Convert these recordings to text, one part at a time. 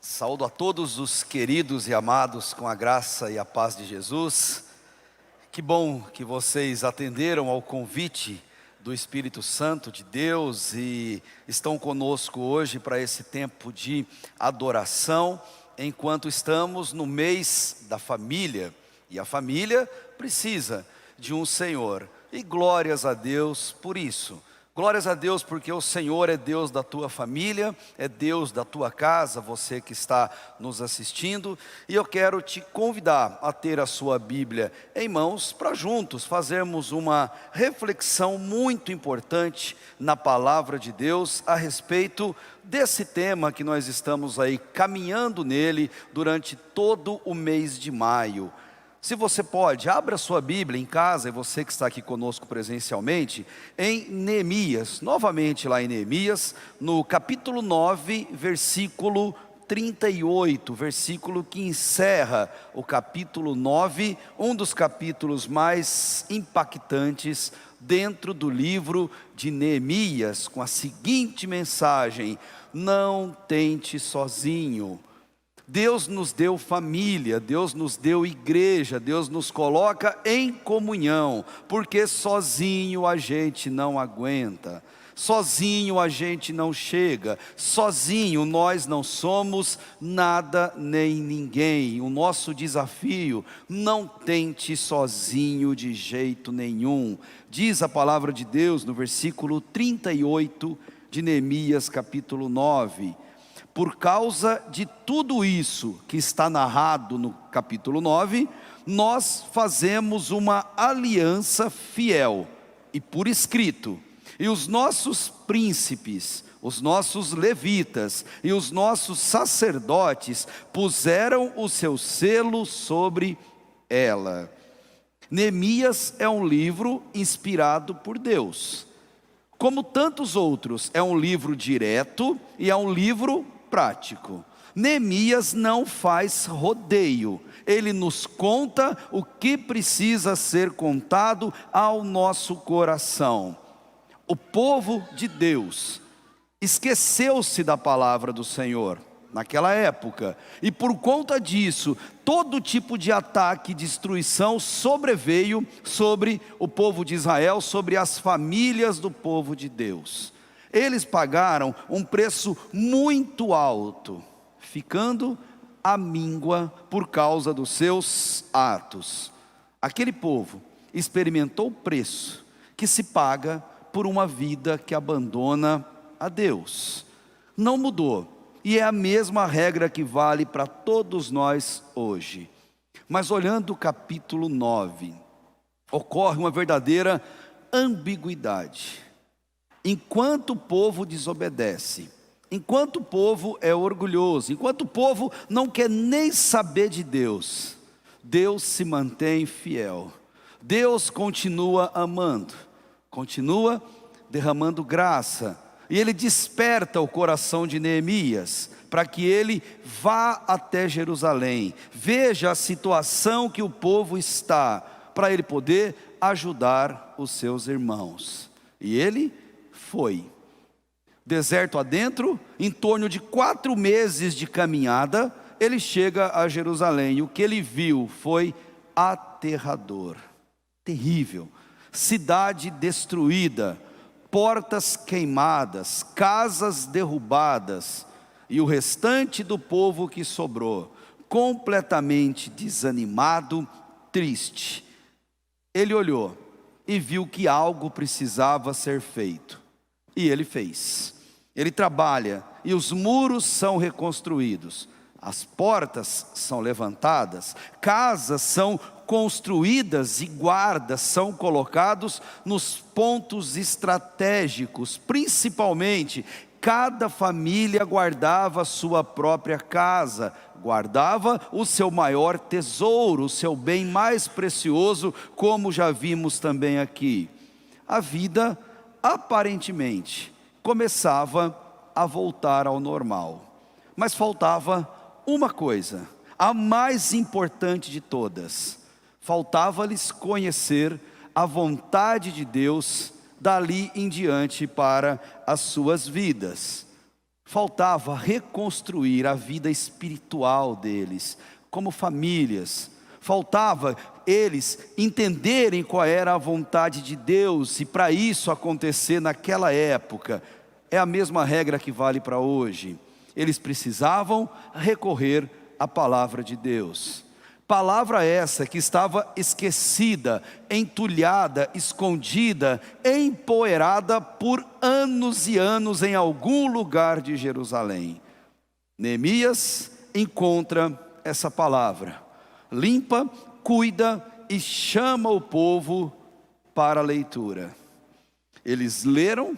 Saúdo a todos os queridos e amados com a graça e a paz de Jesus. Que bom que vocês atenderam ao convite do Espírito Santo de Deus e estão conosco hoje para esse tempo de adoração, enquanto estamos no mês da família. E a família precisa de um Senhor. E glórias a Deus por isso. Glórias a Deus porque o Senhor é Deus da tua família, é Deus da tua casa, você que está nos assistindo. E eu quero te convidar a ter a sua Bíblia em mãos para juntos fazermos uma reflexão muito importante na palavra de Deus a respeito desse tema que nós estamos aí caminhando nele durante todo o mês de maio. Se você pode, abra sua Bíblia em casa, e você que está aqui conosco presencialmente, em Neemias, novamente lá em Neemias, no capítulo 9, versículo 38, versículo que encerra o capítulo 9, um dos capítulos mais impactantes dentro do livro de Neemias, com a seguinte mensagem: não tente sozinho. Deus nos deu família, Deus nos deu igreja, Deus nos coloca em comunhão, porque sozinho a gente não aguenta, sozinho a gente não chega, sozinho nós não somos nada nem ninguém. O nosso desafio: não tente sozinho de jeito nenhum. Diz a palavra de Deus no versículo 38 de Neemias capítulo 9. Por causa de tudo isso que está narrado no capítulo 9, nós fazemos uma aliança fiel e por escrito. E os nossos príncipes, os nossos levitas e os nossos sacerdotes puseram o seu selo sobre ela. Neemias é um livro inspirado por Deus. Como tantos outros, é um livro direto e é um livro prático. Neemias não faz rodeio, ele nos conta o que precisa ser contado ao nosso coração. O povo de Deus esqueceu-se da palavra do Senhor naquela época, e por conta disso, todo tipo de ataque e destruição sobreveio sobre o povo de Israel, sobre as famílias do povo de Deus. Eles pagaram um preço muito alto, ficando à míngua por causa dos seus atos. Aquele povo experimentou o preço que se paga por uma vida que abandona a Deus. Não mudou, e é a mesma regra que vale para todos nós hoje. Mas olhando o capítulo 9, ocorre uma verdadeira ambiguidade. Enquanto o povo desobedece, enquanto o povo é orgulhoso, enquanto o povo não quer nem saber de Deus, Deus se mantém fiel. Deus continua amando, continua derramando graça. E Ele desperta o coração de Neemias para que ele vá até Jerusalém, veja a situação que o povo está, para ele poder ajudar os seus irmãos. E ele foi. Deserto adentro, em torno de 4 meses de caminhada, ele chega a Jerusalém. E o que ele viu foi aterrador, terrível. Cidade destruída, portas queimadas, casas derrubadas, e o restante do povo que sobrou, completamente desanimado, triste. Ele olhou e viu que algo precisava ser feito. E ele fez. Ele trabalha e os muros são reconstruídos, as portas são levantadas, casas são construídas e guardas são colocados nos pontos estratégicos. Principalmente, cada família guardava a sua própria casa, guardava o seu maior tesouro, o seu bem mais precioso, como já vimos também aqui. A vida aparentemente começava a voltar ao normal, mas faltava uma coisa, a mais importante de todas: faltava-lhes conhecer a vontade de Deus dali em diante para as suas vidas. faltava reconstruir a vida espiritual deles, como famílias. Faltava eles entenderem qual era a vontade de Deus, e para isso acontecer naquela época, é a mesma regra que vale para hoje. Eles precisavam recorrer à palavra de Deus. Palavra essa que estava esquecida, entulhada, escondida, empoeirada por anos e anos em algum lugar de Jerusalém. Neemias encontra essa palavra, limpa, cuida e chama o povo para a leitura. Eles leram,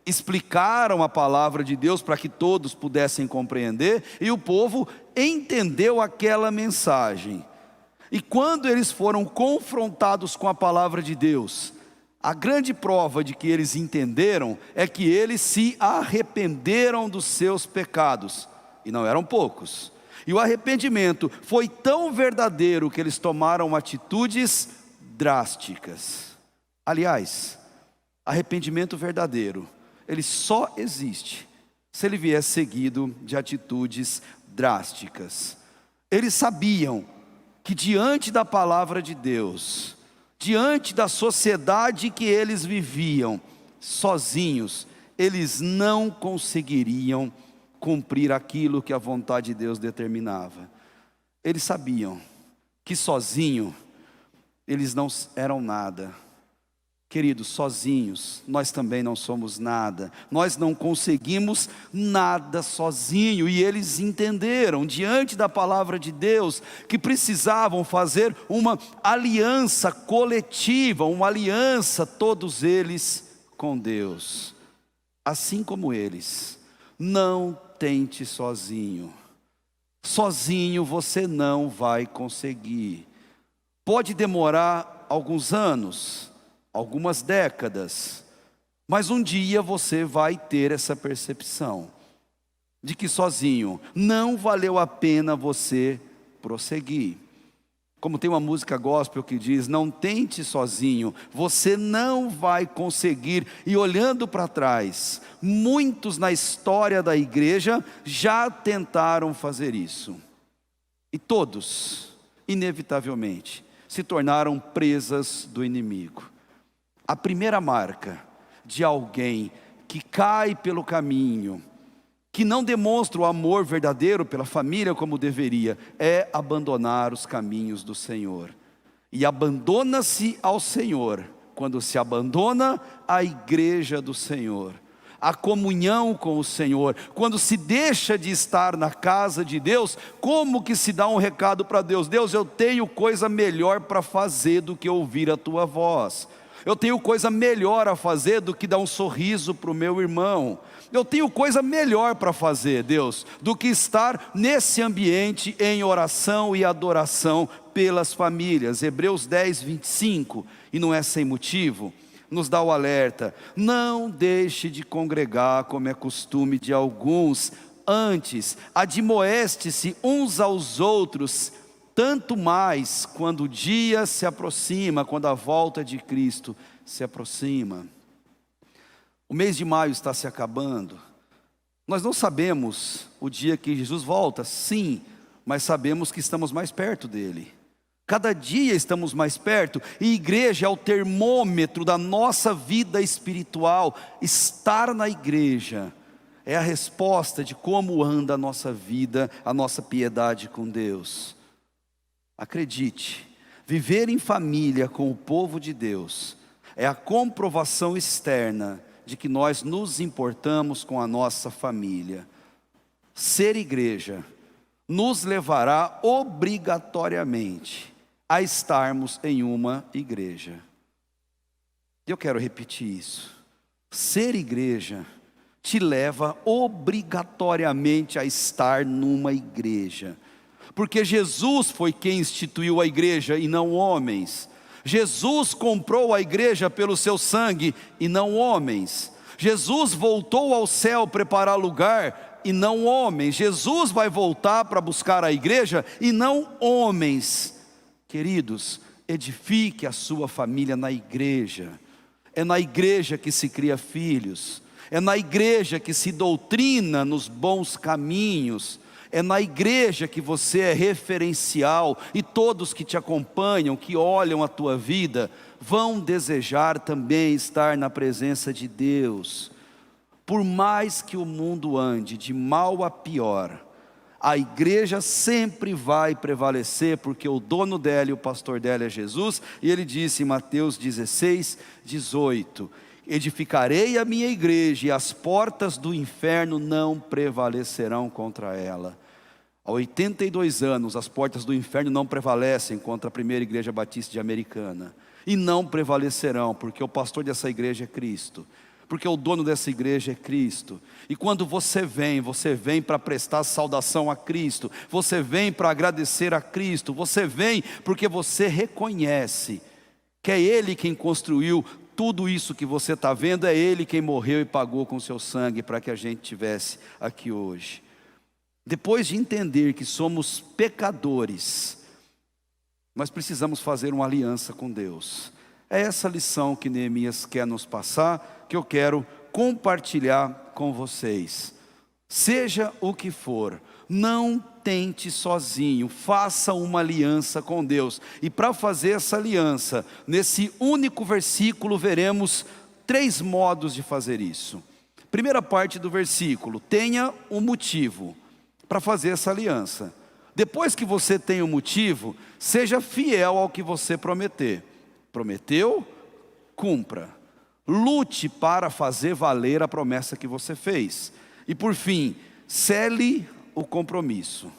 explicaram a palavra de Deus para que todos pudessem compreender, e o povo entendeu aquela mensagem. E quando eles foram confrontados com a palavra de Deus, a grande prova de que eles entenderam é que eles se arrependeram dos seus pecados, e não eram poucos. E o arrependimento foi tão verdadeiro que eles tomaram atitudes drásticas. Aliás, arrependimento verdadeiro, ele só existe se ele vier seguido de atitudes drásticas. Eles sabiam que diante da palavra de Deus, diante da sociedade que eles viviam, sozinhos, eles não conseguiriam cumprir aquilo que a vontade de Deus determinava. Eles sabiam que sozinho eles não eram nada. Queridos, sozinhos, nós também não somos nada. Nós não conseguimos nada sozinho. E eles entenderam, diante da palavra de Deus, que precisavam fazer uma aliança coletiva, uma aliança, todos eles, com Deus. Assim como eles, não tente sozinho. Sozinho você não vai conseguir. Pode demorar alguns anos, algumas décadas, mas um dia você vai ter essa percepção de que sozinho não valeu a pena você prosseguir. Como tem uma música gospel que diz: não tente sozinho, você não vai conseguir. E olhando para trás, muitos na história da igreja já tentaram fazer isso, e todos, inevitavelmente, se tornaram presas do inimigo. A primeira marca de alguém que cai pelo caminho, que não demonstra o amor verdadeiro pela família como deveria, é abandonar os caminhos do Senhor. E abandona-se ao Senhor quando se abandona a igreja do Senhor, a comunhão com o Senhor. Quando se deixa de estar na casa de Deus, como que se dá um recado para Deus? Deus, eu tenho coisa melhor para fazer do que ouvir a tua voz. Eu tenho coisa melhor a fazer do que dar um sorriso para o meu irmão. Eu tenho coisa melhor para fazer, Deus, do que estar nesse ambiente em oração e adoração pelas famílias. Hebreus 10, 25, e não é sem motivo, nos dá o alerta: não deixe de congregar como é costume de alguns, antes admoeste-se uns aos outros, tanto mais quando o dia se aproxima, quando a volta de Cristo se aproxima. O mês de maio está se acabando. Nós não sabemos o dia que Jesus volta, sim, mas sabemos que estamos mais perto dele. Cada dia estamos mais perto, e igreja é o termômetro da nossa vida espiritual. Estar na igreja é a resposta de como anda a nossa vida, a nossa piedade com Deus. Acredite, viver em família com o povo de Deus é a comprovação externa de que nós nos importamos com a nossa família. Ser igreja nos levará obrigatoriamente a estarmos em uma igreja. Eu quero repetir isso. Ser igreja te leva obrigatoriamente a estar numa igreja. Porque Jesus foi quem instituiu a igreja e não homens. Jesus comprou a igreja pelo seu sangue e não homens. Jesus voltou ao céu preparar lugar e não homens. Jesus vai voltar para buscar a igreja e não homens. Queridos, edifique a sua família na igreja. É na igreja que se cria filhos. é na igreja que se doutrina nos bons caminhos, é na igreja que você é referencial, e todos que te acompanham, que olham a tua vida, vão desejar também estar na presença de Deus. Por mais que o mundo ande de mal a pior, a igreja sempre vai prevalecer, porque o dono dela e o pastor dela é Jesus, e ele disse em Mateus 16, 18, edificarei a minha igreja, e as portas do inferno não prevalecerão contra ela. Há 82 anos, as portas do inferno não prevalecem contra a primeira igreja batista de Americana, e não prevalecerão, porque o pastor dessa igreja é Cristo, porque o dono dessa igreja é Cristo. E quando você vem para prestar saudação a Cristo, você vem para agradecer a Cristo, você vem porque você reconhece que é Ele quem construiu tudo isso que você está vendo, é Ele quem morreu e pagou com seu sangue para que a gente estivesse aqui hoje. Depois de entender que somos pecadores, nós precisamos fazer uma aliança com Deus. É essa lição que Neemias quer nos passar, que eu quero compartilhar com vocês. Seja o que for, não tente sozinho, faça uma aliança com Deus. E para fazer essa aliança, nesse único versículo, veremos 3 modos de fazer isso. Primeira parte do versículo: tenha um motivo para fazer essa aliança. Depois que você tem um motivo, seja fiel ao que você prometer. Prometeu? Cumpra. Lute para fazer valer a promessa que você fez. E por fim, cele o compromisso.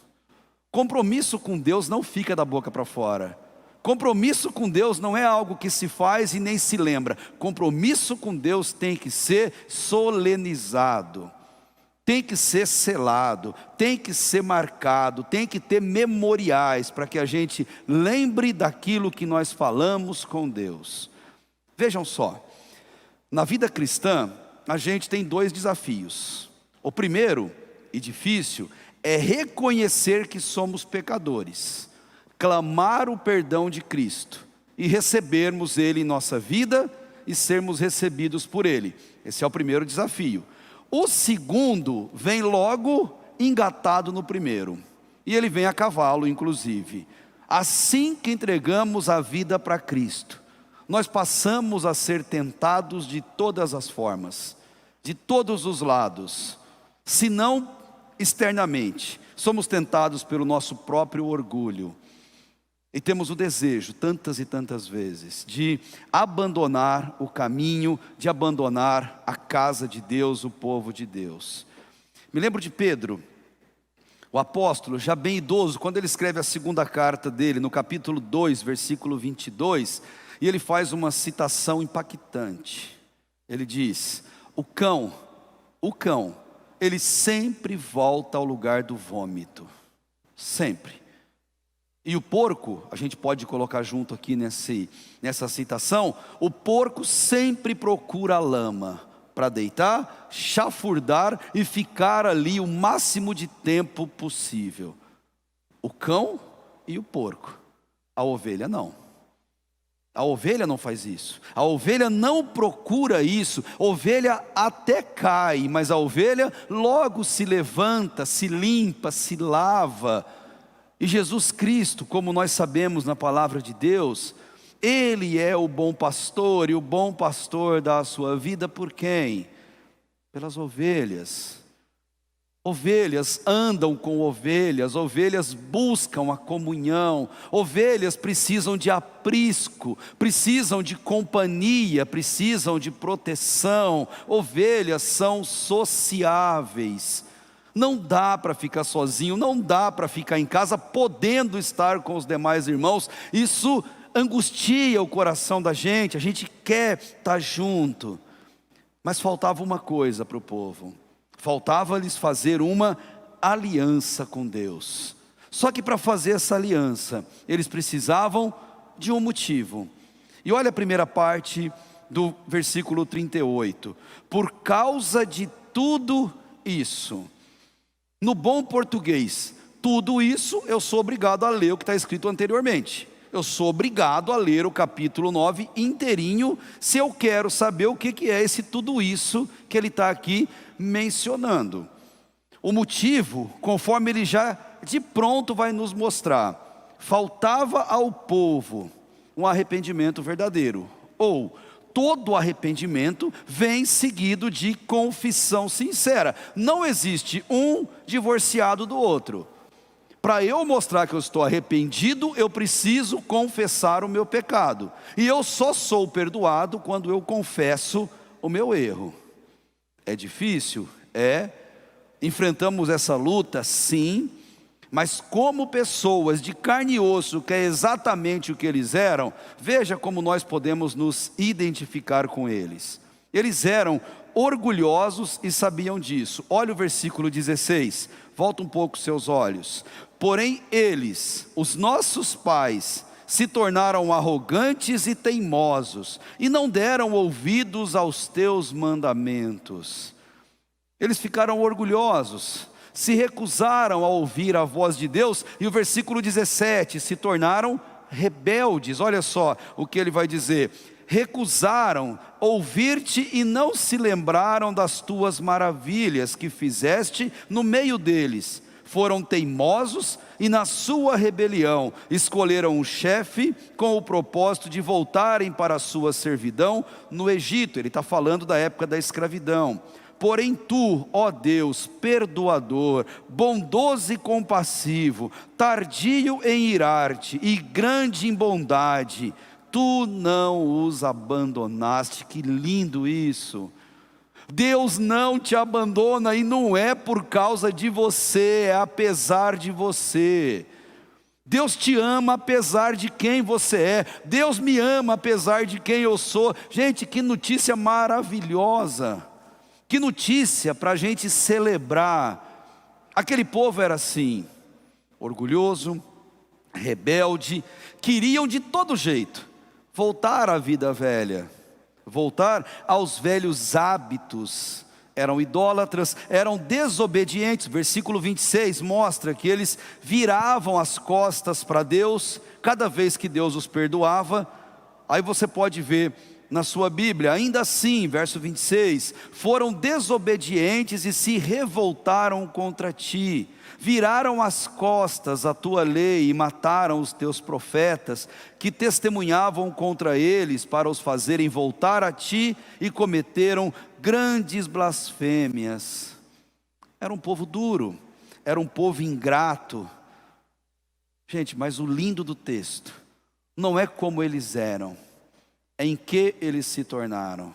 Compromisso com Deus não fica da boca para fora. Compromisso com Deus não é algo que se faz e nem se lembra. Compromisso com Deus tem que ser solenizado, tem que ser selado, tem que ser marcado, tem que ter memoriais para que a gente lembre daquilo que nós falamos com Deus. Vejam só, na vida cristã a gente tem 2 desafios. O primeiro, e difícil, é reconhecer que somos pecadores, clamar o perdão de Cristo e recebermos Ele em nossa vida e sermos recebidos por Ele. Esse é o primeiro desafio. O segundo vem logo engatado no primeiro, e ele vem a cavalo inclusive. Assim que entregamos a vida para Cristo, nós passamos a ser tentados de todas as formas, de todos os lados, se não externamente. Somos tentados pelo nosso próprio orgulho, e temos o desejo, tantas e tantas vezes, de abandonar o caminho, de abandonar a casa de Deus, o povo de Deus. Me lembro de Pedro, o apóstolo, já bem idoso, quando ele escreve a segunda carta dele, no capítulo 2, versículo 22, e ele faz uma citação impactante. Ele diz: o cão, ele sempre volta ao lugar do vômito, sempre. E o porco, a gente pode colocar junto aqui nessa citação, o porco sempre procura a lama para deitar, chafurdar e ficar ali o máximo de tempo possível. O cão e o porco, a ovelha não. A ovelha não faz isso, a ovelha não procura isso, a ovelha até cai, mas a ovelha logo se levanta, se limpa, se lava. E Jesus Cristo, como nós sabemos na palavra de Deus, Ele é o bom pastor, e o bom pastor dá a sua vida por quem? Pelas ovelhas. Ovelhas andam com ovelhas, ovelhas buscam a comunhão, ovelhas precisam de aprisco, precisam de companhia, precisam de proteção, ovelhas são sociáveis. Não dá para ficar sozinho, não dá para ficar em casa podendo estar com os demais irmãos. Isso angustia o coração da gente, a gente quer estar junto. Mas faltava uma coisa para o povo, faltava-lhes fazer uma aliança com Deus. Só que para fazer essa aliança, eles precisavam de um motivo. E olha a primeira parte do versículo 38. Por causa de tudo isso. No bom português, tudo isso eu sou obrigado a ler o que está escrito anteriormente. eu sou obrigado a ler o capítulo 9 inteirinho, se eu quero saber o que é esse tudo isso que ele está aqui mencionando. O motivo, conforme ele já de pronto vai nos mostrar, faltava ao povo um arrependimento verdadeiro, ou todo arrependimento vem seguido de confissão sincera. Não existe um divorciado do outro. Para eu mostrar que eu estou arrependido, eu preciso confessar o meu pecado. E eu só sou perdoado quando eu confesso o meu erro. É difícil? É. Enfrentamos essa luta? Sim. Mas como pessoas de carne e osso, que é exatamente o que eles eram, veja como nós podemos nos identificar com eles. Eles eram orgulhosos e sabiam disso. Olha o versículo 16, volta um pouco seus olhos. Porém eles, os nossos pais, se tornaram arrogantes e teimosos, e não deram ouvidos aos teus mandamentos. Eles ficaram orgulhosos, se recusaram a ouvir a voz de Deus, e o versículo 17, se tornaram rebeldes. Olha só o que ele vai dizer: recusaram ouvir-te e não se lembraram das tuas maravilhas que fizeste no meio deles. Foram teimosos e na sua rebelião escolheram um chefe com o propósito de voltarem para a sua servidão no Egito. Ele está falando da época da escravidão. Porém tu, ó Deus, perdoador, bondoso e compassivo, tardio em irar-te e grande em bondade, tu não os abandonaste. Que lindo isso! Deus não te abandona, e não é por causa de você, é apesar de você. Deus te ama apesar de quem você é. Deus me ama apesar de quem eu sou. Gente, que notícia maravilhosa! Que notícia para a gente celebrar. Aquele povo era assim, orgulhoso, rebelde, queriam de todo jeito voltar à vida velha, voltar aos velhos hábitos. Eram idólatras, eram desobedientes. Versículo 26 mostra que eles viravam as costas para Deus cada vez que Deus os perdoava. Aí você pode ver na sua Bíblia, ainda assim, verso 26, foram desobedientes e se revoltaram contra ti, viraram as costas à tua lei e mataram os teus profetas, que testemunhavam contra eles para os fazerem voltar a ti, e cometeram grandes blasfêmias. Era um povo duro, era um povo ingrato. Gente, mas o lindo do texto não é como eles eram, em que eles se tornaram.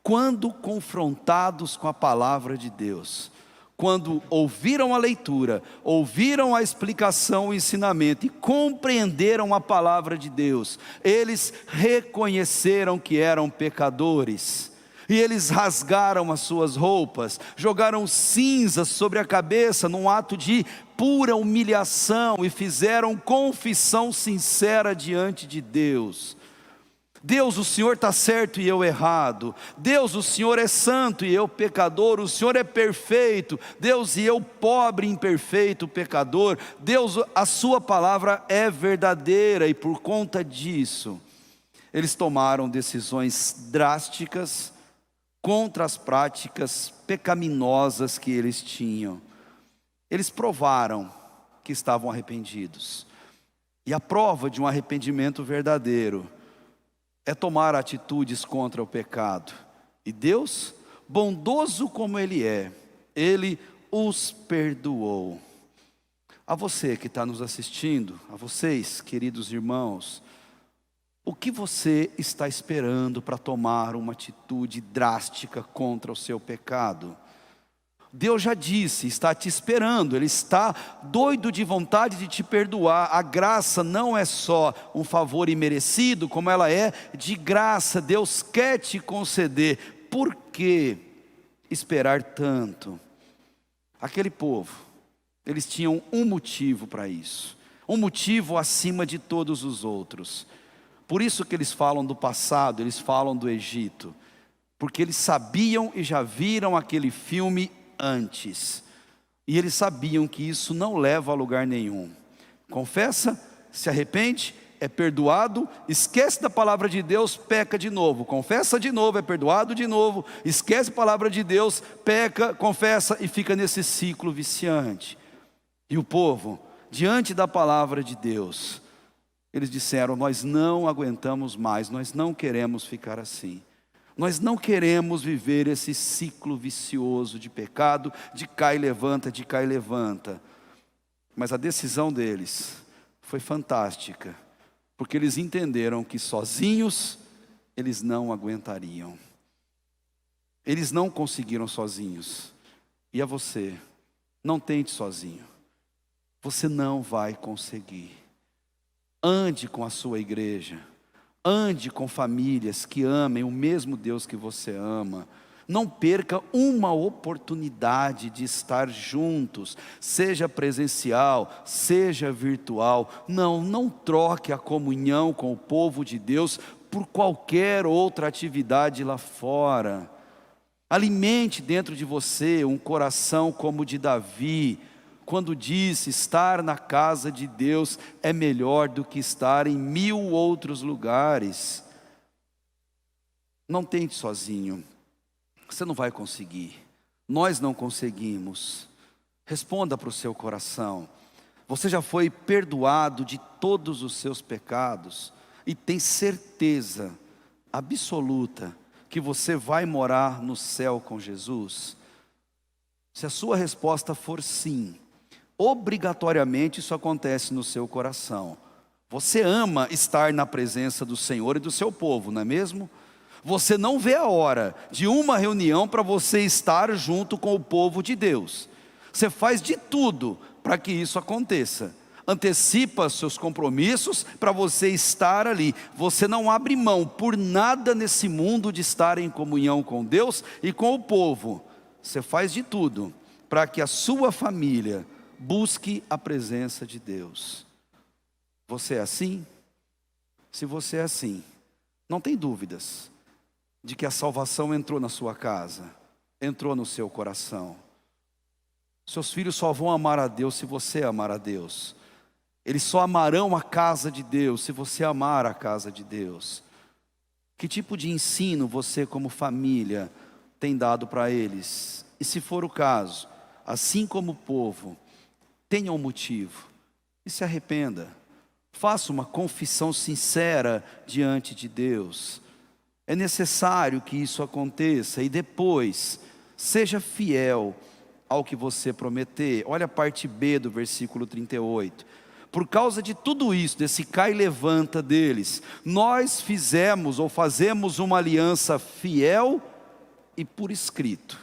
Quando confrontados com a palavra de Deus, quando ouviram a leitura, ouviram a explicação, o ensinamento e compreenderam a palavra de Deus, eles reconheceram que eram pecadores. E eles rasgaram as suas roupas, jogaram cinzas sobre a cabeça num ato de pura humilhação e fizeram confissão sincera diante de Deus. Deus, o Senhor está certo e eu errado. Deus, o Senhor é santo e eu pecador. O Senhor é perfeito. Deus, e eu pobre, imperfeito, pecador. Deus, a sua palavra é verdadeira, e por conta disso eles tomaram decisões drásticas contra as práticas pecaminosas que eles tinham. Eles provaram que estavam arrependidos. E a prova de um arrependimento verdadeiro é tomar atitudes contra o pecado. E Deus, bondoso como Ele é, Ele os perdoou. A você que está nos assistindo, a vocês, queridos irmãos, o que você está esperando para tomar uma atitude drástica contra o seu pecado? Deus já disse, está te esperando, Ele está doido de vontade de te perdoar. A graça não é só um favor imerecido, como ela é de graça. Deus quer te conceder. Por que esperar tanto? Aquele povo, eles tinham um motivo para isso, um motivo acima de todos os outros. Por isso que eles falam do passado, eles falam do Egito, porque eles sabiam e já viram aquele filme antes, e eles sabiam que isso não leva a lugar nenhum. Confessa, se arrepende, é perdoado, esquece da palavra de Deus, peca de novo, confessa de novo, é perdoado de novo, esquece a palavra de Deus, peca, confessa e fica nesse ciclo viciante. E o povo, diante da palavra de Deus, eles disseram: nós não aguentamos mais, nós não queremos ficar assim. Nós não queremos viver esse ciclo vicioso de pecado, de cai e levanta, de cai e levanta. Mas a decisão deles foi fantástica, porque eles entenderam que sozinhos eles não aguentariam. Eles não conseguiram sozinhos. E a você, não tente sozinho. Você não vai conseguir. Ande com a sua igreja. Ande com famílias que amem o mesmo Deus que você ama. Não perca uma oportunidade de estar juntos, seja presencial, seja virtual. Não troque a comunhão com o povo de Deus por qualquer outra atividade lá fora. Alimente dentro de você um coração como o de Davi, quando disse: estar na casa de Deus é melhor do que estar em 1000 outros lugares. Não tente sozinho, você não vai conseguir, nós não conseguimos. Responda para o seu coração: você já foi perdoado de todos os seus pecados e tem certeza absoluta que você vai morar no céu com Jesus? Se a sua resposta for sim, obrigatoriamente isso acontece no seu coração. Você ama estar na presença do Senhor e do seu povo, não é mesmo? Você não vê a hora de uma reunião para você estar junto com o povo de Deus. Você faz de tudo para que isso aconteça. Antecipa seus compromissos para você estar ali. Você não abre mão por nada nesse mundo de estar em comunhão com Deus e com o povo. Você faz de tudo para que a sua família busque a presença de Deus. Você é assim? Se você é assim, não tem dúvidas de que a salvação entrou na sua casa, entrou no seu coração. Seus filhos só vão amar a Deus se você amar a Deus. Eles só amarão a casa de Deus se você amar a casa de Deus. Que tipo de ensino você, como família, tem dado para eles? E se for o caso, assim como o povo, tenha um motivo e se arrependa. Faça uma confissão sincera diante de Deus. É necessário que isso aconteça e depois seja fiel ao que você prometer. Olha a parte B do versículo 38. Por causa de tudo isso, desse cai e levanta deles, nós fizemos ou fazemos uma aliança fiel e por escrito.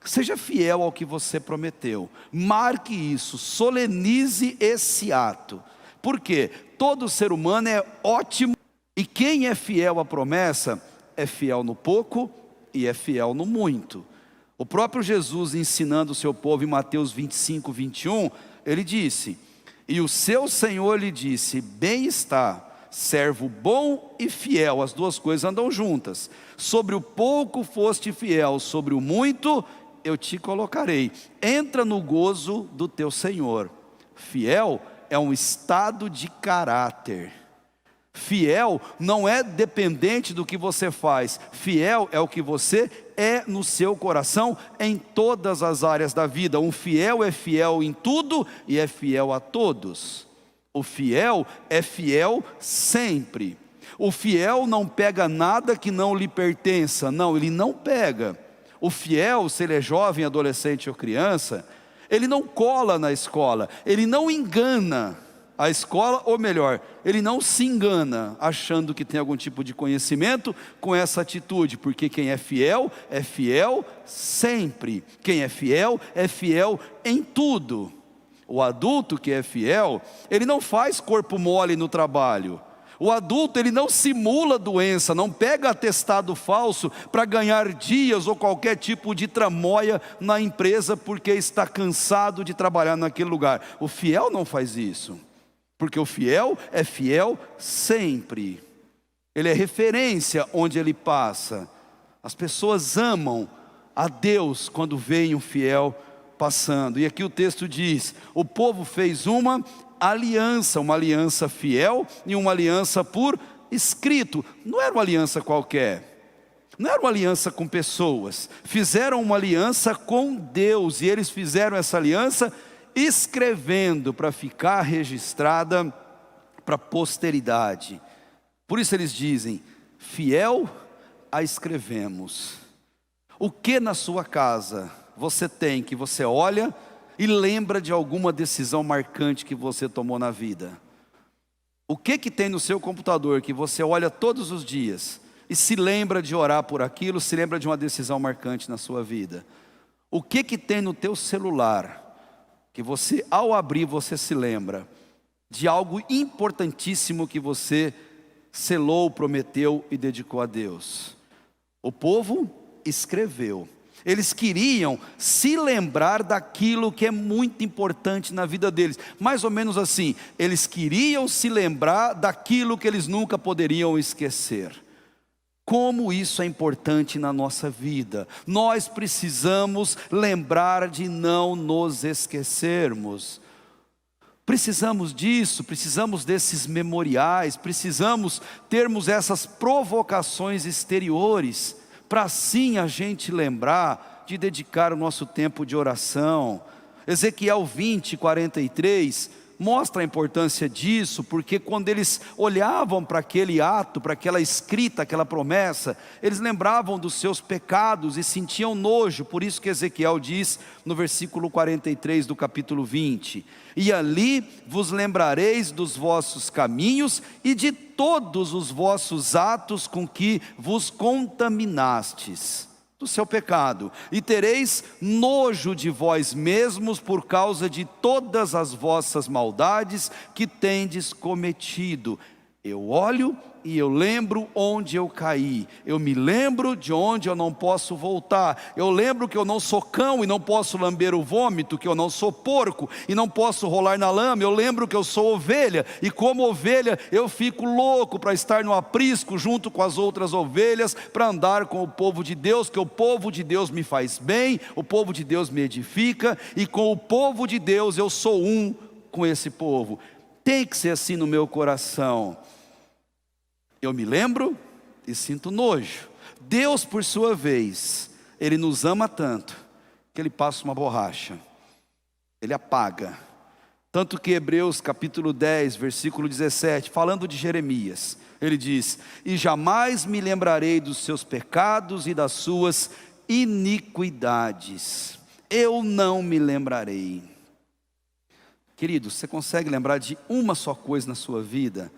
Seja fiel ao que você prometeu. Marque isso, solenize esse ato. Por quê? Todo ser humano é ótimo. E quem é fiel à promessa, é fiel no pouco e é fiel no muito. O próprio Jesus, ensinando o seu povo em Mateus 25, 21, ele disse: e o seu Senhor lhe disse: bem está, servo bom e fiel. As duas coisas andam juntas. Sobre o pouco foste fiel, sobre o muito eu te colocarei. Entra no gozo do teu Senhor. Fiel é um estado de caráter. Fiel não é dependente do que você faz. Fiel é o que você é no seu coração em todas as áreas da vida. Um fiel é fiel em tudo e é fiel a todos. O fiel é fiel sempre. O fiel não pega nada que não lhe pertença. Não, ele não pega. O fiel, se ele é jovem, adolescente ou criança, ele não cola na escola, ele não engana a escola, ou melhor, ele não se engana achando que tem algum tipo de conhecimento com essa atitude, porque quem é fiel sempre. Quem é fiel em tudo. O adulto que é fiel, ele não faz corpo mole no trabalho. O adulto, ele não simula doença, não pega atestado falso para ganhar dias ou qualquer tipo de tramóia na empresa porque está cansado de trabalhar naquele lugar. O fiel não faz isso, porque o fiel é fiel sempre. Ele é referência onde ele passa. As pessoas amam a Deus quando veem um fiel passando. E aqui o texto diz: o povo fez uma aliança fiel e uma aliança por escrito. Não era uma aliança qualquer, não era uma aliança com pessoas. Fizeram uma aliança com Deus, e eles fizeram essa aliança escrevendo para ficar registrada para a posteridade. Por isso eles dizem: fiel a escrevemos. O que na sua casa você tem que você olha e lembra de alguma decisão marcante que você tomou na vida? O que tem no seu computador que você olha todos os dias e se lembra de orar por aquilo, se lembra de uma decisão marcante na sua vida? O que tem no teu celular que você, ao abrir, você se lembra de algo importantíssimo que você selou, prometeu e dedicou a Deus? O povo escreveu. Eles queriam se lembrar daquilo que é muito importante na vida deles. Mais ou menos assim, eles queriam se lembrar daquilo que eles nunca poderiam esquecer. Como isso é importante na nossa vida. Nós precisamos lembrar de não nos esquecermos. Precisamos disso, precisamos desses memoriais, precisamos termos essas provocações exteriores, para assim a gente lembrar de dedicar o nosso tempo de oração. Ezequiel 20:43 mostra a importância disso, porque quando eles olhavam para aquele ato, para aquela escrita, aquela promessa, eles lembravam dos seus pecados e sentiam nojo. Por isso que Ezequiel diz no versículo 43 do capítulo 20: e ali vos lembrareis dos vossos caminhos e de todos os vossos atos com que vos contaminastes do seu pecado, e tereis nojo de vós mesmos por causa de todas as vossas maldades que tendes cometido. Eu olho e eu lembro onde eu caí, eu me lembro de onde eu não posso voltar, eu lembro que eu não sou cão e não posso lamber o vômito, que eu não sou porco e não posso rolar na lama, eu lembro que eu sou ovelha, e como ovelha eu fico louco para estar no aprisco junto com as outras ovelhas, para andar com o povo de Deus, que o povo de Deus me faz bem, o povo de Deus me edifica, e com o povo de Deus eu sou um com esse povo. Tem que ser assim no meu coração. Eu me lembro e sinto nojo. Deus, por sua vez, Ele nos ama tanto que Ele passa uma borracha, Ele apaga. Tanto que Hebreus capítulo 10, versículo 17, falando de Jeremias, ele diz: e jamais me lembrarei dos seus pecados e das suas iniquidades. Eu não me lembrarei. Querido, você consegue lembrar de uma só coisa na sua vida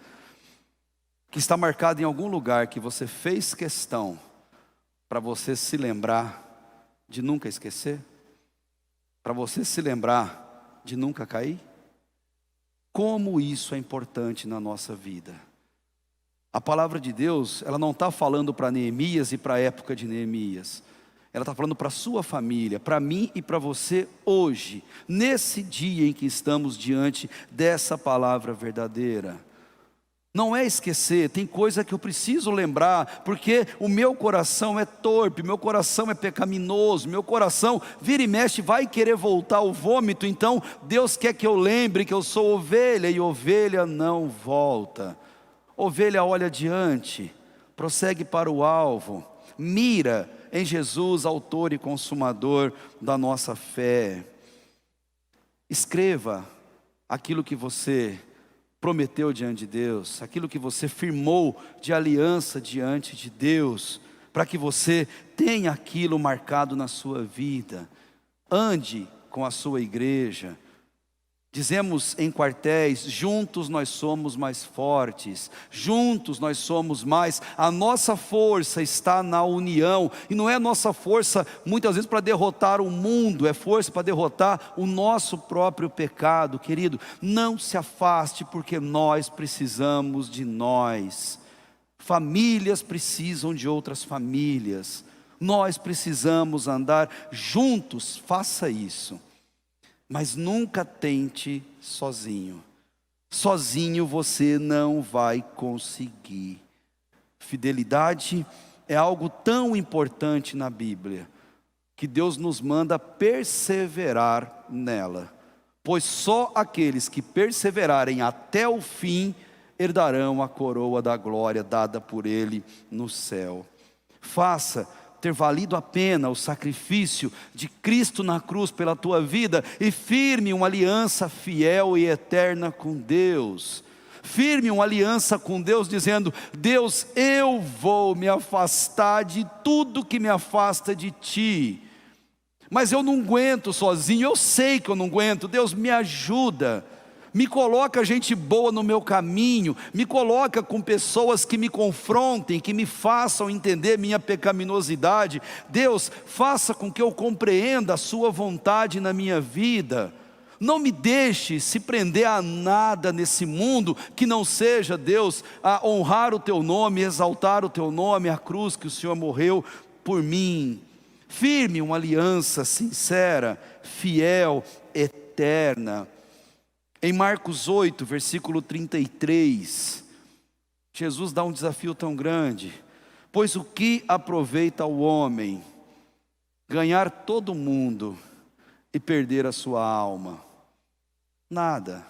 que está marcado em algum lugar que você fez questão para você se lembrar de nunca esquecer? Para você se lembrar de nunca cair? Como isso é importante na nossa vida. A palavra de Deus, ela não está falando para Neemias e para a época de Neemias. Ela está falando para a sua família, para mim e para você hoje, nesse dia em que estamos diante dessa palavra verdadeira. Não é esquecer, tem coisa que eu preciso lembrar, porque o meu coração é torpe, meu coração é pecaminoso, meu coração vira e mexe, vai querer voltar ao vômito. Então Deus quer que eu lembre que eu sou ovelha, e ovelha não volta. Ovelha olha adiante, prossegue para o alvo, mira em Jesus, autor e consumador da nossa fé. Escreva aquilo que você prometeu diante de Deus, aquilo que você firmou de aliança diante de Deus, para que você tenha aquilo marcado na sua vida. Ande com a sua igreja. Dizemos em quartéis: juntos nós somos mais fortes, juntos nós somos mais. A nossa força está na união, e não é nossa força muitas vezes para derrotar o mundo, é força para derrotar o nosso próprio pecado. Querido, não se afaste, porque nós precisamos de nós. Famílias precisam de outras famílias, nós precisamos andar juntos. Faça isso. Mas nunca tente sozinho. Sozinho você não vai conseguir. Fidelidade é algo tão importante na Bíblia, que Deus nos manda perseverar nela. Pois só aqueles que perseverarem até o fim herdarão a coroa da glória dada por Ele no céu. Faça ter valido a pena o sacrifício de Cristo na cruz pela tua vida e firme uma aliança fiel e eterna com Deus. Firme uma aliança com Deus dizendo: Deus, eu vou me afastar de tudo que me afasta de Ti. Mas eu não aguento sozinho, eu sei que eu não aguento. Deus, me ajuda, me coloca gente boa no meu caminho, me coloca com pessoas que me confrontem, que me façam entender minha pecaminosidade. Deus, faça com que eu compreenda a sua vontade na minha vida. Não me deixe se prender a nada nesse mundo que não seja, Deus, a honrar o Teu nome, exaltar o Teu nome, a cruz que o Senhor morreu por mim. Firme uma aliança sincera, fiel, eterna. Em Marcos 8, versículo 33, Jesus dá um desafio tão grande. Pois o que aproveita o homem ganhar todo mundo e perder a sua alma? Nada.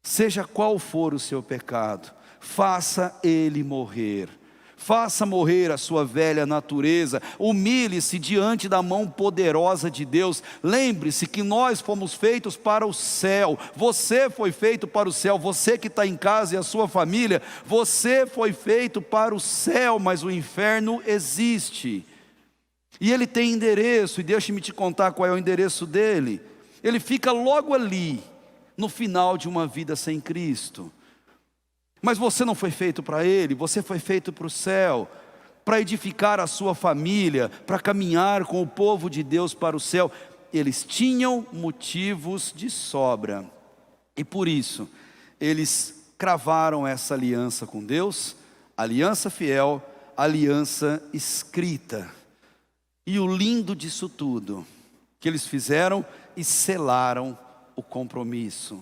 Seja qual for o seu pecado, faça ele morrer. Faça morrer a sua velha natureza, humilhe-se diante da mão poderosa de Deus. Lembre-se que nós fomos feitos para o céu, você foi feito para o céu, você que está em casa e a sua família, você foi feito para o céu, mas o inferno existe. E ele tem endereço, e deixe-me te contar qual é o endereço dele. Ele fica logo ali, no final de uma vida sem Cristo. Mas você não foi feito para Ele, você foi feito para o céu, para edificar a sua família, para caminhar com o povo de Deus para o céu. Eles tinham motivos de sobra, e por isso, eles cravaram essa aliança com Deus, aliança fiel, aliança escrita. E o lindo disso tudo, que eles fizeram e selaram o compromisso.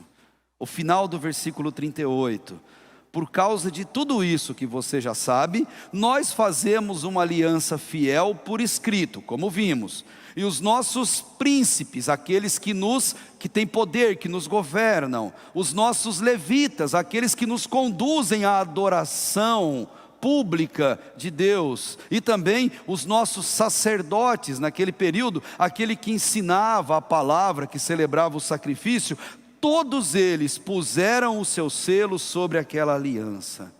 O final do versículo 38... Por causa de tudo isso que você já sabe, nós fazemos uma aliança fiel por escrito, como vimos. E os nossos príncipes, aqueles que têm poder, que nos governam, os nossos levitas, aqueles que nos conduzem à adoração pública de Deus, e também os nossos sacerdotes naquele período, aquele que ensinava a palavra, que celebrava o sacrifício, todos eles puseram o seu selo sobre aquela aliança.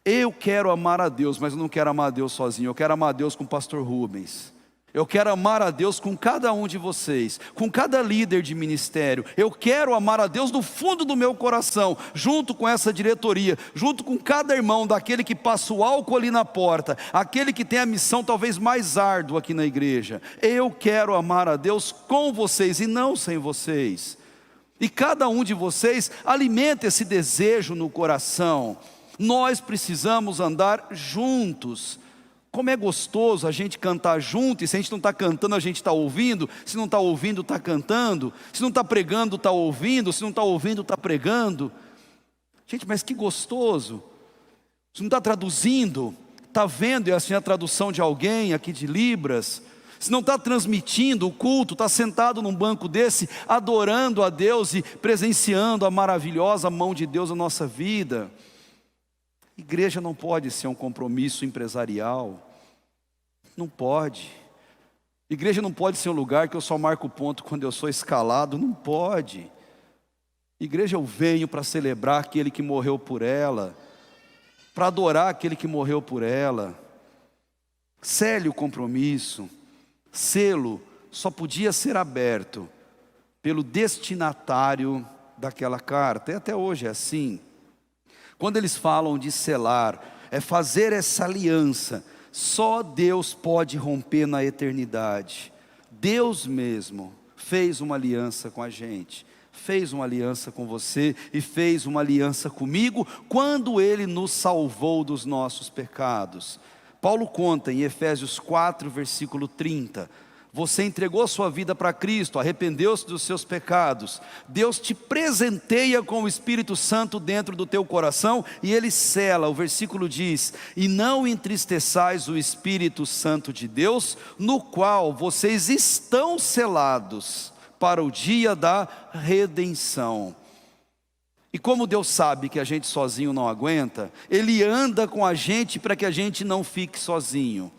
Eu quero amar a Deus, mas eu não quero amar a Deus sozinho. Eu quero amar a Deus com o pastor Rubens. Eu quero amar a Deus com cada um de vocês, com cada líder de ministério. Eu quero amar a Deus do fundo do meu coração, junto com essa diretoria, junto com cada irmão, daquele que passa o álcool ali na porta, aquele que tem a missão talvez mais árdua aqui na igreja. Eu quero amar a Deus com vocês e não sem vocês. E cada um de vocês alimenta esse desejo no coração. Nós precisamos andar juntos. Como é gostoso a gente cantar junto, e se a gente não está cantando, a gente está ouvindo. Se não está ouvindo, está cantando. Se não está pregando, está ouvindo. Se não está ouvindo, está pregando. Gente, mas que gostoso. Se não está traduzindo, está vendo, e assim a tradução de alguém aqui de Libras. Se não está transmitindo o culto, está sentado num banco desse, adorando a Deus e presenciando a maravilhosa mão de Deus na nossa vida. Igreja não pode ser um compromisso empresarial, não pode. Igreja não pode ser um lugar que eu só marco ponto quando eu sou escalado, não pode. Igreja, eu venho para celebrar aquele que morreu por ela, para adorar aquele que morreu por ela. Cele o compromisso. Selo só podia ser aberto pelo destinatário daquela carta, e até hoje é assim. Quando eles falam de selar, é fazer essa aliança, só Deus pode romper na eternidade. Deus mesmo fez uma aliança com a gente, fez uma aliança com você e fez uma aliança comigo quando Ele nos salvou dos nossos pecados. Paulo conta em Efésios 4, versículo 30, Você entregou sua vida para Cristo, arrependeu-se dos seus pecados. Deus te presenteia com o Espírito Santo dentro do teu coração e Ele sela. O versículo diz: e não entristeçais o Espírito Santo de Deus, no qual vocês estão selados para o dia da redenção. E como Deus sabe que a gente sozinho não aguenta, Ele anda com a gente para que a gente não fique sozinho.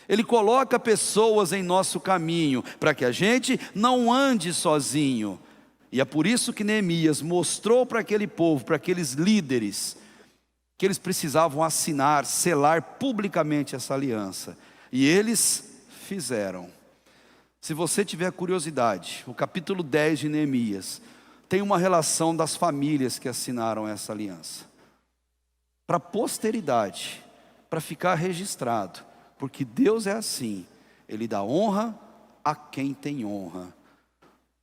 Ele coloca pessoas em nosso caminho, para que a gente não ande sozinho. E é por isso que Neemias mostrou para aquele povo, para aqueles líderes, que eles precisavam assinar, selar publicamente essa aliança. E eles fizeram. Se você tiver curiosidade, o capítulo 10 de Neemias tem uma relação das famílias que assinaram essa aliança. Para a posteridade, para ficar registrado. Porque Deus é assim, Ele dá honra a quem tem honra.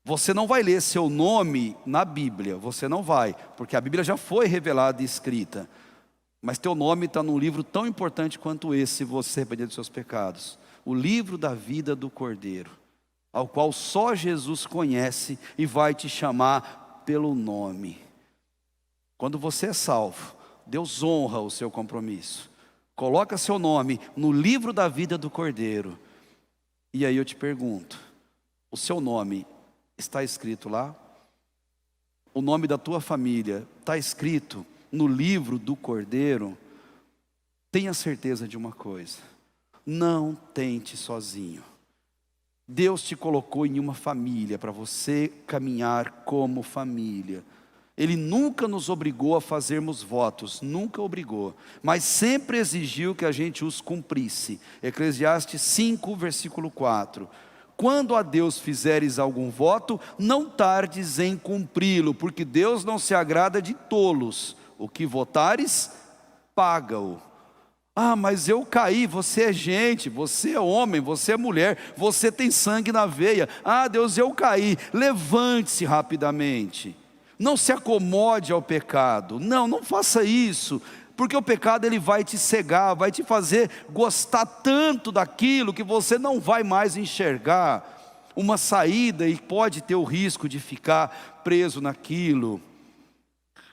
Você não vai ler seu nome na Bíblia, você não vai, porque a Bíblia já foi revelada e escrita. Mas teu nome está num livro tão importante quanto esse, se você arrepender dos seus pecados. O livro da vida do Cordeiro, ao qual só Jesus conhece e vai te chamar pelo nome. Quando você é salvo, Deus honra o seu compromisso. Coloca seu nome no livro da vida do Cordeiro. E aí eu te pergunto, o seu nome está escrito lá? O nome da tua família está escrito no livro do Cordeiro? Tenha certeza de uma coisa: não tente sozinho. Deus te colocou em uma família para você caminhar como família. Ele nunca nos obrigou a fazermos votos, nunca obrigou, mas sempre exigiu que a gente os cumprisse. Eclesiastes 5, versículo 4. Quando a Deus fizeres algum voto, não tardes em cumpri-lo, porque Deus não se agrada de tolos. O que votares, paga-o. Ah, mas eu caí, você é gente, você é homem, você é mulher, você tem sangue na veia. Ah, Deus, eu caí, levante-se rapidamente. Não se acomode ao pecado, não faça isso, porque o pecado ele vai te cegar, vai te fazer gostar tanto daquilo que você não vai mais enxergar uma saída e pode ter o risco de ficar preso naquilo.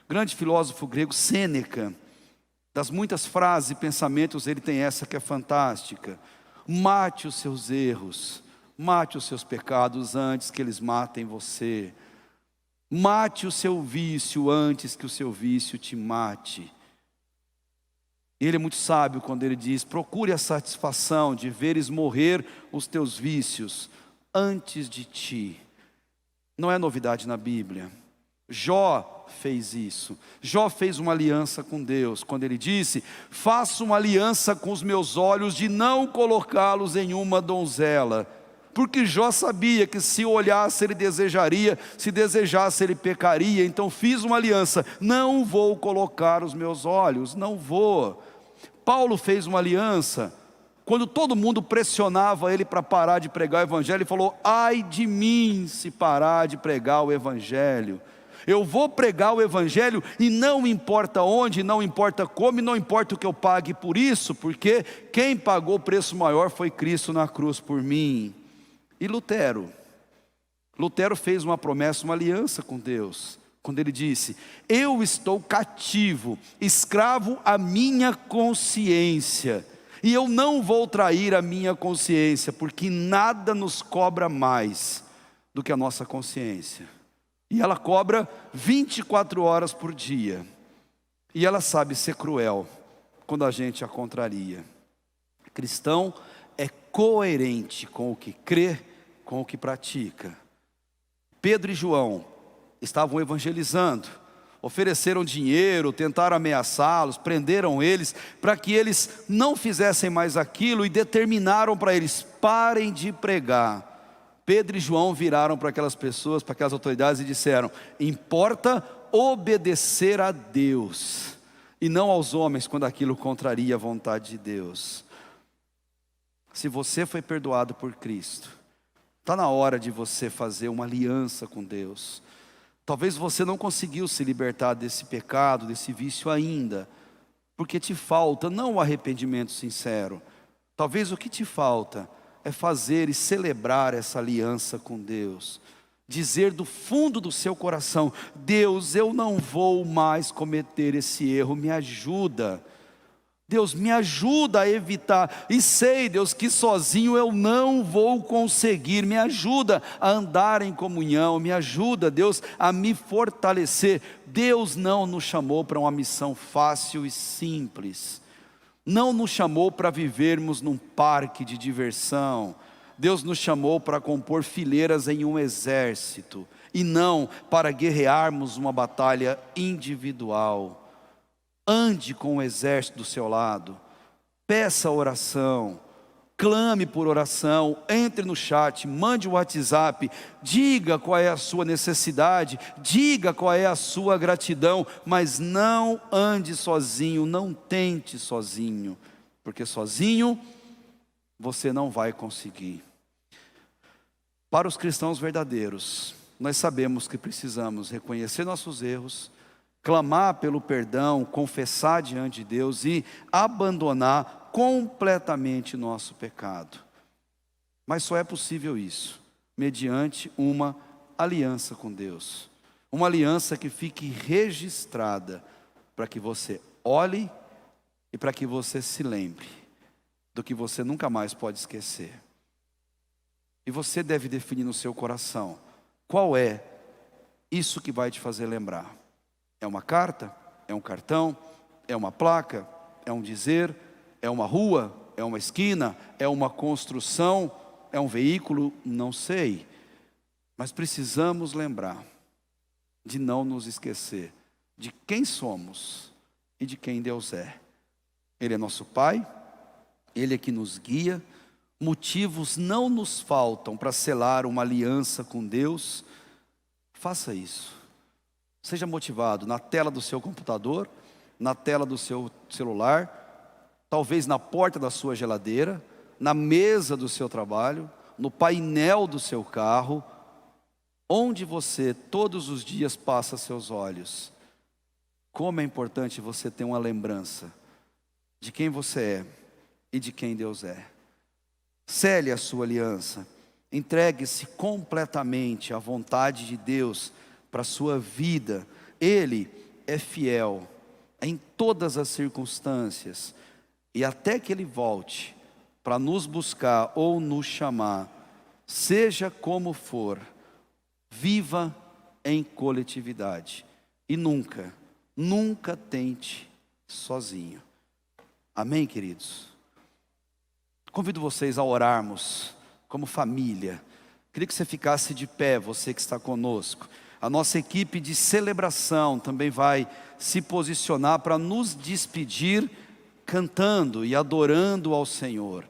Grande filósofo grego Sêneca, das muitas frases e pensamentos, ele tem essa que é fantástica: mate os seus erros, mate os seus pecados antes que eles matem você. Mate o seu vício antes que o seu vício te mate. Ele é muito sábio quando ele diz: procure a satisfação de veres morrer os teus vícios antes de ti. Não é novidade na Bíblia. Jó fez isso. Jó fez uma aliança com Deus, quando ele disse: faço uma aliança com os meus olhos de não colocá-los em uma donzela. Porque Jó sabia que se olhasse ele desejaria, se desejasse ele pecaria. Então fiz uma aliança: não vou colocar os meus olhos, não vou. Paulo fez uma aliança quando todo mundo pressionava ele para parar de pregar o evangelho. Ele falou: ai de mim se parar de pregar o evangelho. Eu vou pregar o evangelho e não importa onde, não importa como, e não importa o que eu pague por isso, porque quem pagou o preço maior foi Cristo na cruz por mim. E Lutero fez uma promessa, uma aliança com Deus, quando ele disse: eu estou cativo, escravo à minha consciência, e eu não vou trair a minha consciência, porque nada nos cobra mais do que a nossa consciência. E ela cobra 24 horas por dia, e ela sabe ser cruel quando a gente a contraria. Cristão é coerente com o que crê, com o que pratica. Pedro e João estavam evangelizando, ofereceram dinheiro, tentaram ameaçá-los, prenderam eles, para que eles não fizessem mais aquilo, e determinaram para eles: parem de pregar. Pedro e João viraram para aquelas pessoas, para aquelas autoridades, e disseram: importa obedecer a Deus, e não aos homens, quando aquilo contraria a vontade de Deus. Se você foi perdoado por Cristo, está na hora de você fazer uma aliança com Deus. Talvez você não conseguiu se libertar desse pecado, desse vício ainda, porque te falta não o arrependimento sincero. Talvez o que te falta é fazer e celebrar essa aliança com Deus. Dizer do fundo do seu coração: Deus, eu não vou mais cometer esse erro, me ajuda. Deus, me ajuda a evitar. E sei, Deus, que sozinho eu não vou conseguir. Me ajuda a andar em comunhão. Me ajuda, Deus, a me fortalecer. Deus não nos chamou para uma missão fácil e simples. Não nos chamou para vivermos num parque de diversão. Deus nos chamou para compor fileiras em um exército. E não para guerrearmos uma batalha individual. Ande com o exército do seu lado, peça oração, clame por oração, entre no chat, mande o WhatsApp, diga qual é a sua necessidade, diga qual é a sua gratidão, mas não ande sozinho, não tente sozinho, porque sozinho você não vai conseguir. Para os cristãos verdadeiros, nós sabemos que precisamos reconhecer nossos erros, clamar pelo perdão, confessar diante de Deus e abandonar completamente nosso pecado. Mas só é possível isso mediante uma aliança com Deus. Uma aliança que fique registrada para que você olhe e para que você se lembre do que você nunca mais pode esquecer. E você deve definir no seu coração qual é isso que vai te fazer lembrar. É uma carta? É um cartão? É uma placa? É um dizer? É uma rua? É uma esquina? É uma construção? É um veículo? Não sei. Mas precisamos lembrar de não nos esquecer de quem somos e de quem Deus é. Ele é nosso Pai, Ele é que nos guia. Motivos não nos faltam para selar uma aliança com Deus. Faça isso. Seja motivado na tela do seu computador, na tela do seu celular, talvez na porta da sua geladeira, na mesa do seu trabalho, no painel do seu carro, onde você todos os dias passa seus olhos. Como é importante você ter uma lembrança de quem você é e de quem Deus é. Cele a sua aliança, entregue-se completamente à vontade de Deus para a sua vida. Ele é fiel em todas as circunstâncias, e até que Ele volte para nos buscar ou nos chamar, seja como for, viva em coletividade e nunca, nunca tente sozinho. Amém, queridos? Convido vocês a orarmos como família. Queria que você ficasse de pé, você que está conosco. A nossa equipe de celebração também vai se posicionar para nos despedir cantando e adorando ao Senhor.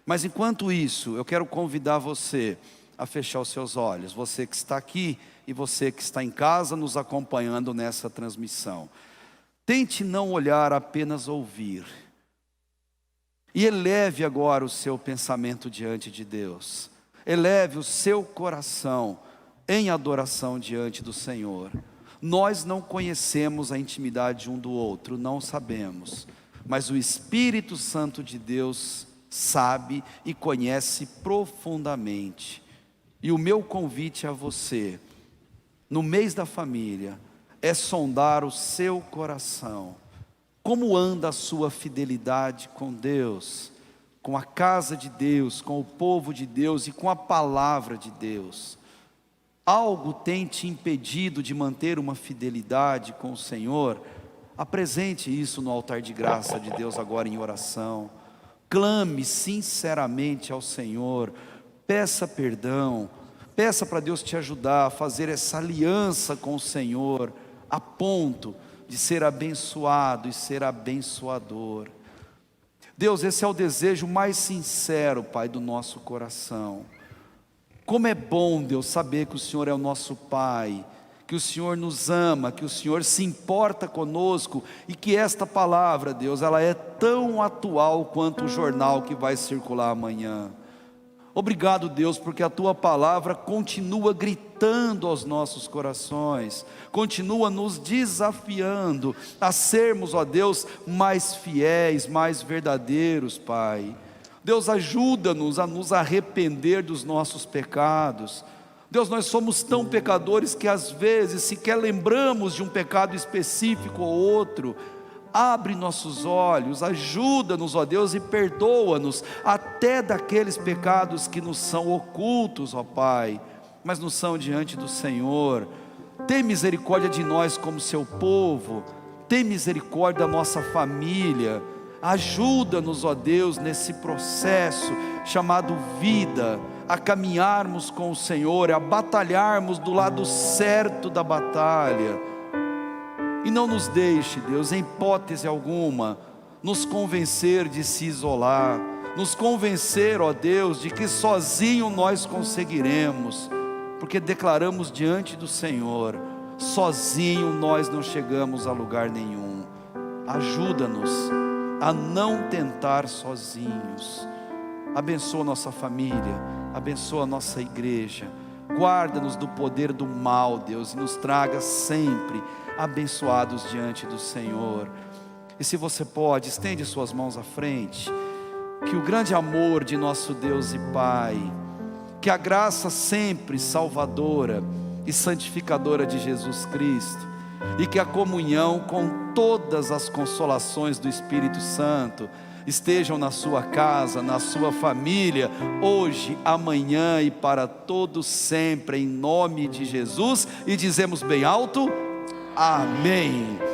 Mas enquanto isso, eu quero convidar você a fechar os seus olhos. Você que está aqui e você que está em casa nos acompanhando nessa transmissão. Tente não olhar, apenas ouvir. E eleve agora o seu pensamento diante de Deus. Eleve o seu coração em adoração diante do Senhor. Nós não conhecemos a intimidade um do outro, não sabemos. Mas o Espírito Santo de Deus sabe e conhece profundamente. E o meu convite a você, no mês da família, é sondar o seu coração. Como anda a sua fidelidade com Deus, com a casa de Deus, com o povo de Deus e com a palavra de Deus? Algo tem te impedido de manter uma fidelidade com o Senhor? Apresente isso no altar de graça de Deus agora em oração. Clame sinceramente ao Senhor, peça perdão, peça para Deus te ajudar a fazer essa aliança com o Senhor, a ponto de ser abençoado e ser abençoador. Deus, esse é o desejo mais sincero, Pai, do nosso coração. Como é bom, Deus, saber que o Senhor é o nosso Pai, que o Senhor nos ama, que o Senhor se importa conosco e que esta palavra, Deus, ela é tão atual quanto o jornal que vai circular amanhã. Obrigado, Deus, porque a Tua palavra continua gritando aos nossos corações, continua nos desafiando a sermos, ó Deus, mais fiéis, mais verdadeiros, Pai. Deus, ajuda-nos a nos arrepender dos nossos pecados. Deus, nós somos tão pecadores que às vezes sequer lembramos de um pecado específico ou outro. Abre nossos olhos, ajuda-nos, ó Deus, e perdoa-nos até daqueles pecados que nos são ocultos, ó Pai, mas nos são diante do Senhor. Tem misericórdia de nós como seu povo, tem misericórdia da nossa família. Ajuda-nos, ó Deus, nesse processo chamado vida, a caminharmos com o Senhor, a batalharmos do lado certo da batalha. E não nos deixe, Deus, em hipótese alguma, nos convencer de se isolar, nos convencer, ó Deus, de que sozinho nós conseguiremos, porque declaramos diante do Senhor, sozinho nós não chegamos a lugar nenhum. Ajuda-nos a não tentar sozinhos. Abençoa nossa família, abençoa nossa igreja, guarda-nos do poder do mal, Deus, e nos traga sempre abençoados diante do Senhor. E se você pode, estende suas mãos à frente. Que o grande amor de nosso Deus e Pai, que a graça sempre salvadora e santificadora de Jesus Cristo, e que a comunhão com todas as consolações do Espírito Santo estejam na sua casa, na sua família, hoje, amanhã e para todos sempre, em nome de Jesus. E dizemos bem alto: amém.